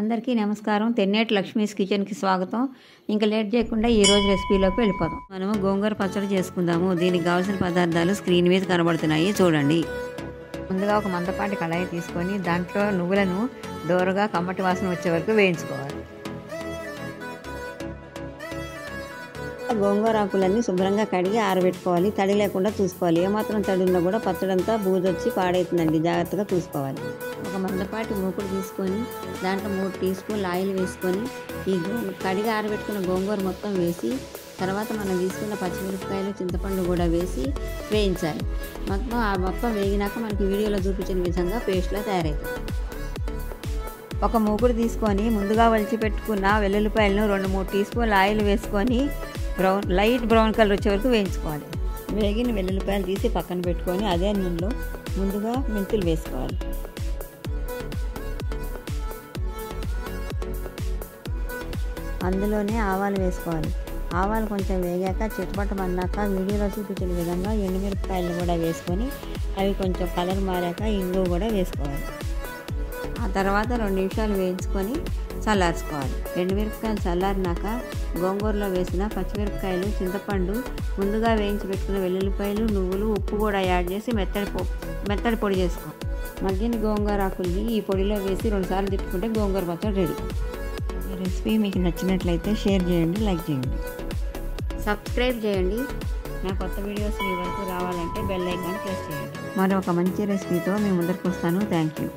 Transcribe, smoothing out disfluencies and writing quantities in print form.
అందరికీ నమస్కారం. తెన్నేటి లక్ష్మీస్ కిచెన్కి స్వాగతం. ఇంకా లేట్ చేయకుండా ఈరోజు రెసిపీలోకి వెళ్ళిపోదాం. మనము గోంగూర పచ్చడి చేసుకుందాము. దీనికి కావాల్సిన పదార్థాలు స్క్రీన్ మీద కనబడుతున్నాయి, చూడండి. ముందుగా ఒక మందపాటి కళాయి తీసుకొని దాంట్లో నువ్వులను దోరగా కమ్మటి వాసన వచ్చే వరకు వేయించుకోవాలి. గోంగూర ఆకులన్నీ శుభ్రంగా కడిగి ఆరబెట్టుకోవాలి. తడి లేకుండా చూసుకోవాలి. ఏమాత్రం తడి ఉన్నా కూడా పచ్చడంతా బూజొచ్చి పాడవుతుందండి, జాగ్రత్తగా చూసుకోవాలి. ఒక మందపాటి మూకుడు తీసుకొని దాంట్లో 3 టీ స్పూన్లు ఆయిల్ వేసుకొని ఈ కడిగి ఆరబెట్టుకున్న గోంగూర మొత్తం వేసి తర్వాత మనం తీసుకున్న పచ్చిమిరపకాయలు, చింతపండు కూడా వేసి వేయించాలి. మొత్తం వేగినాక మనకి వీడియోలో చూపించిన విధంగా పేస్ట్లా తయారవుతుంది. ఒక మూకుడు తీసుకొని ముందుగా వలిచి పెట్టుకున్న వెల్లుల్లిపాయలను 2-3 టీ స్పూన్ల ఆయిల్ వేసుకొని లైట్ బ్రౌన్ కలర్ వచ్చే వరకు వేయించుకోవాలి. వేగిన వెల్లుల్లిపాయలు తీసి పక్కన పెట్టుకొని అదే నూనెలో ముందుగా మెంతులు వేసుకోవాలి. అందులోనే ఆవాలు వేసుకోవాలి. ఆవాలు కొంచెం వేగాక చిటపటమన్నాక వీడియోలో చూపించిన విధంగా ఎండుమిరపకాయలు కూడా వేసుకొని అవి కొంచెం కలర్ మారాక ఇంగువ కూడా వేసుకోవాలి. ఆ తర్వాత 2 నిమిషాలు వేయించుకొని చల్లార్చుకోవాలి. ఎండుమిరపకాయలు చల్లారినాక గోంగూరలో వేసిన పచ్చిమిరపకాయలు, చింతపండు, ముందుగా వేయించి పెట్టుకున్న వెల్లుల్లిపాయలు, నువ్వులు, ఉప్పు కూడా యాడ్ చేసి మెత్తడి పొడి చేసుకోవాలి. మగ్గిన గోంగూర ఆకుల్ని ఈ పొడిలో వేసి 2 సార్లు తిప్పుకుంటే గోంగూర పచ్చడి రెడీ. ఈ రెసిపీ మీకు నచ్చినట్లయితే షేర్ చేయండి, లైక్ చేయండి, సబ్స్క్రైబ్ చేయండి. నా కొత్త వీడియోస్ మీ వరకు రావాలంటే బెల్ ఐకాన్ ప్రెస్ చేయండి. మరొక మంచి రెసిపీతో మీ ముందరికి వస్తాను. Thank you.